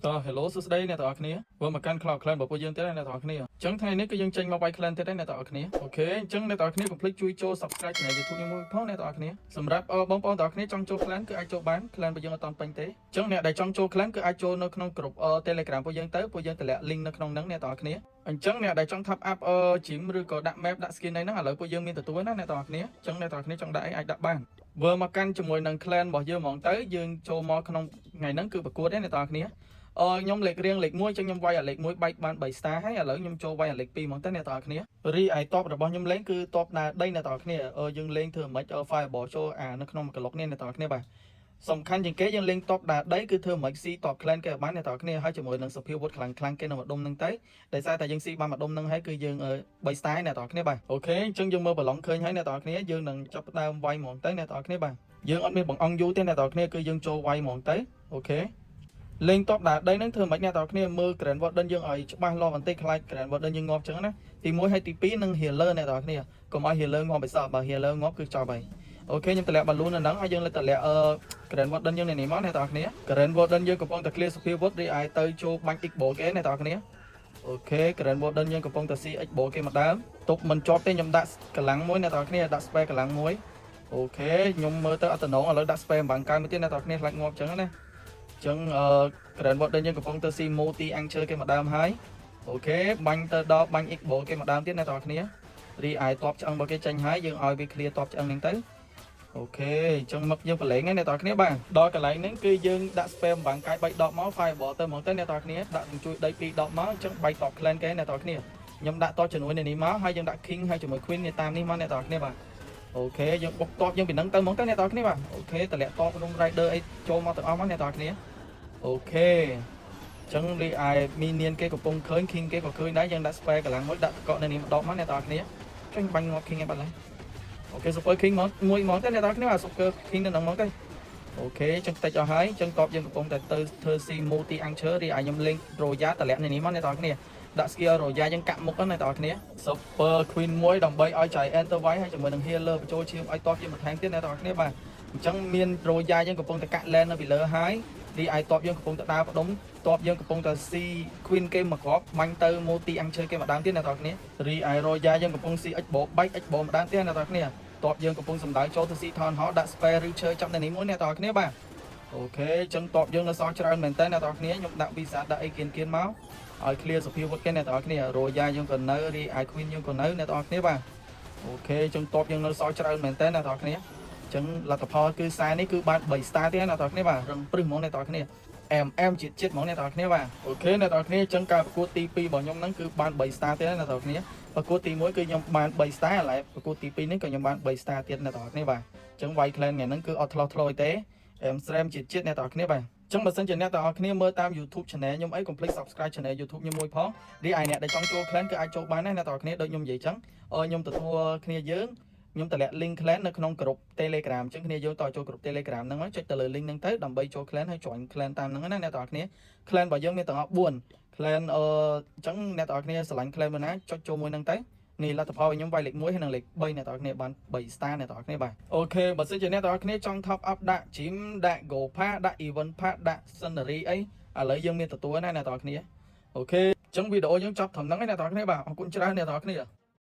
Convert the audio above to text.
Hello សួស្តីអ្នកទាំងអស់គ្នាvừaមកកាន់ Cloud Clan របស់ពួកយើងទៀតអ្នកទាំងអស់គ្នាអញ្ចឹងថ្ងៃនេះគឺយើងចេញមកវាយ Clan ទៀតហើយអ្នកទាំងអស់គ្នាអូខេអញ្ចឹងអ្នកទាំងអស់គ្នាកុំភ្លេចជួយចូល Subscribe Channel YouTube ខ្ញុំមួយផងអ្នកទាំងអស់គ្នាសម្រាប់បងប្អូនទាំងអស់គ្នាចង់ចូល Clan គឺអាចចូលបាន Clan របស់យើងអត់តាន់ពេញទេអញ្ចឹងអ្នកដែលចង់ចូល Clan គឺអាចចូលនៅក្នុង Group Telegram ពួកយើងទៅពួកយើងតម្លាក់ link នៅក្នុងហ្នឹងអ្នកទាំងអស់គ្នាអញ្ចឹងអ្នកដែលចង់ Top Up Gym ឬក៏ដាក់ Map ដាក់ Skin ហ្នឹងឥឡូវពួកយើងមានទទួលណាអ្នកទាំងអស់គ្នាអញ្ចឹងអ្នកទាំងអស់គ្នាចង់ដាក់អីអាចដាក់បានvừaមកកាន់ជាមួយនឹង Clan របស់យើងហ្មងទៅយើងចូលមកក្នុងថ្ងៃហ្នឹងគឺប្រកួតទេអ្នកទាំងអស់គ្នាខ្ញុំលេខរៀងលេខ1ចឹងខ្ញុំវាយអាលេខ1បែកបាន3 star ហើយឥឡូវខ្ញុំចូលវាយអាលេខ2ហ្មងទៅអ្នកទាំងអស់គ្នារីឯតបរបស់ខ្ញុំលេងគឺតបដើរដីអ្នកទាំងអស់គ្នាយើងលេងធ្វើមិនខ្មិច Fireball ចូលនៅក្នុងក្លុកនេះអ្នកទាំងអស់គ្នាបាទសំខាន់ជាងគេយើងលេងតបដើរដីគឺធ្វើមិនស៊ីតប Clan គេបានអ្នកទាំងអស់គ្នាហើយជាមួយនឹងសភាវុធខ្លាំងគេនៅម្ដុំហ្នឹងទៅដោយសារតែយើងស៊ីបានម្ដុំហ្នឹងហើយគឺយើង3 star អ្នកទាំងអស់គ្នាបាទអូខេអញ្ចឹងយើងមើលប្រឡងឃើញហើយអ្នកទាំងអស់គ្នាយើងនឹងចាប់ផ្ដើមវាយហ្មងទៅអ្នកទាំងអស់គ្នាបាទយើងអត់មានបង្អង់យូរទេអ្នកទាំងអស់គ្នាគឺយើងចូលវាយហ្មងទៅអូខេលេងតបដើរដីហ្នឹងធ្វើមិនអ្នកទាំងអស់គ្នាមើល Grand Warden យើងឲ្យច្បាស់លាស់បន្តិចខ្លាច Grand Warden យើងងាប់ចឹងណាទី1ហើយទី2នឹង Healer អ្នកទាំងអស់គ្នាកុំឲ្យ Healer ងាប់ឲ្យសោះបើ Healer ងាប់គឺចប់ហើយអូខេខ្ញុំតម្លាក់ balloon នៅហ្នឹងហើយយើងលើកតម្លាក់ Grand Warden យើងនេះមកអ្នកទាំងអស់គ្នា Grand Warden យើងកំពុងតែ clear សភាវុធរីឯទៅចូលបាញ់ X-Ball គេអ្នកទាំងអស់គ្នាអូខេ Grand Warden យើងកំពុងតែ ស៊ី X-Ball គេមកដើមទុកមិនជាប់ទេខ្ញុំដាក់កម្លាំងមួយអ្នកទាំងអស់គ្នាដាក់ spare កម្លាំងមួយអូខេខ្ញុំមើលទៅអត់តំណងឥឡូវដាក់ spare បំកើមួយទៀតអ្នកទាំងអស់គ្នាខ្លាចងាប់ចឹងណាចឹងGrand Warden យើងកំពុងទៅស៊ី multi anchor គេមកដើមហើយអូខេបាញ់ទៅដល់បាញ់ X-Ball គេមកដើមទៀតអ្នកទាំងអស់គ្នារីឯតបឆ្អឹងរបស់គេចេញហើយយើងឲ្យវា clear តបឆ្អឹងហ្នឹងទៅអូខេអញ្ចឹងមកយើងប្រឡែងហ្នឹងអ្នកទាំងអស់គ្នាបាទដល់កន្លែងហ្នឹងគឺយើងដាក់ spam បាំងកាយ3ដបមក fireball ទៅហ្មងទៅអ្នកទាំងអស់គ្នាដាក់ជួយដី2ដបមកអញ្ចឹង3ដប clan គេអ្នកទាំងអស់គ្នាខ្ញុំដាក់តបជំនួយនេះមកហើយយើងដាក់ king ហើយជាមួយ queen នេះតាមនេះមកអ្នកទាំងអស់គ្នាបាទអូខេយើងបុកតបយើងពីហ្នឹងទៅហ្មងទៅអ្នកទាំងអស់គ្នាបាទអូខេតម្លាក់តបក្នុង rider អីចូលមកទាំងអស់មកអ្នកទាំងអស់គ្នាអូខេចឹងរីឯ minion គេកំពុងឃើញ king គេក៏ឃើញដែរយើងដាក់ spare កម្លាំងមួយដាក់កក់នៅនេះម្ដងមកអ្នកទាំងអស់គ្នាចឹងបាញ់ងាប់ king ឯបាត់ហើយអូខេ super king មួយហ្មងទៅអ្នកទាំងអស់គ្នាបាទ super king នៅហ្នឹងហ្មងទៅអូខេចឹងតិចអស់ហើយចឹងតបយើងកំពុងតែទៅធ្វើ C multi anchor រីឯខ្ញុំលេង royal តម្លាក់នៅនេះមកអ្នកទាំងអស់គ្នាដាក់ skill royal យើងកាក់មុខហ្នឹងអ្នកទាំងអស់គ្នា super queen មួយដើម្បីឲ្យចៃ enter វាយហើយជាមួយនឹង healer បញ្ចូលឈាមឲ្យតបយើងបន្ថែមទៀតអ្នកទាំងអស់គ្នាបាទអញ្ចឹងមាន royal យើងកំពុងតែកាក់ land នៅពីលើហើយរីឯតបយើងកំពុងតែដើរផ្ដុំតបយើងកំពុងតែ C queen គេមកគ្រាប់បាញ់ទៅ multi anchor គេម្ដងទៀតអ្នកទាំងអស់គ្នារីឯ royal យើងកំពុង C X-Ball បែក X-Ball ម្ដងទៀតអ្នកទាំងអស់គ្នាតបយើងកំពុងសម្ដៅចូលទៅ C Town Hall ដាក់ spare ឬឈើចាប់នៅនេះមួយអ្នកទាំងអស់គ្នាបាទអូខេអញ្ចឹងតបយើងនៅសល់ច្រើនមែនតើអ្នកទាំងអស់គ្នាខ្ញុំដាក់ visa ដាក់អីគៀនមកឲ្យ clear សភាវុធគេអ្នកទាំងអស់គ្នា royal យើងក៏នៅរីឯ queen យើងក៏នៅអ្នកទាំងអស់គ្នាបាទអូខេអញ្ចឹងតបយើងនៅសល់ច្រើនមែនតើអ្នកទាំងអស់គ្នាចឹងលទ្ធផលគឺខ្សែនេះគឺបាន3 star ទេអ្នកទាំងអស់គ្នាបាទរឹងព្រឹសហ្មងអ្នកទាំងអស់គ្នាMM ជាតិហ្មងអ្នកទាំងអស់គ្នាបាទអូខេអ្នកទាំងអស់គ្នាអញ្ចឹងការប្រកួតទី2របស់ខ្ញុំហ្នឹងគឺបាន3 star ទេអ្នកទាំងអស់គ្នាប្រកួតទី1គឺខ្ញុំបាន3 star ឥឡូវប្រកួតទី2នេះក៏ខ្ញុំបាន3 star ទៀតអ្នកទាំងអស់គ្នាបាទអញ្ចឹងវាយ clan ថ្ងៃហ្នឹងគឺអត់ឆ្លោះឆ្លោយទេ M stream ជាតិអ្នកទាំងអស់គ្នាបាទចឹងបើសិនជាអ្នកទាំងអស់គ្នាមើលតាម YouTube channel ខ្ញុំអីកុំភ្លេច subscribe channel YouTube ខ្ញុំមួយផងរីឯអ្នកដែលចង់ចូល clan គឺអាចចូលបានដែរអ្នកទាំងអស់គ្នាដូចខ្ញុំនិយាយចឹងខ្ញុំទទួលគ្នាយើងខ្ញុំតម្លាក់ link clan នៅក្នុង group Telegram អញ្ចឹងគ្នាយើងតចូល group Telegram ហ្នឹងមកចុចទៅលើ link ហ្នឹងទៅដើម្បីចូល clan ហើយ join clan តាមហ្នឹងណាអ្នកទាំងអស់គ្នា clan របស់យើងមានទាំងអស់4 clan អញ្ចឹងអ្នកទាំងអស់គ្នាស្រឡាញ់ clan មួយណាចុចចូលមួយហ្នឹងទៅនេះលទ្ធផលខ្ញុំវាយលេខ1ហើយនិងលេខ3អ្នកទាំងអស់គ្នាបាន3 star អ្នកទាំងអស់គ្នាបាទអូខេបើសិនជាអ្នកទាំងអស់គ្នាចង់ top up ដាក់ gym ដាក់ go pass ដាក់ event pass ដាក់ scenery អីឥឡូវយើងមានទទួលណាអ្នកទាំងអស់គ្នាអូខេអញ្ចឹងវីដេអូយើងចប់ត្រឹមហ្នឹងឯងអ្នកទាំងអស់គ្នាបាទអរគុណច្រើនអ្នកទាំងអស់គ្នា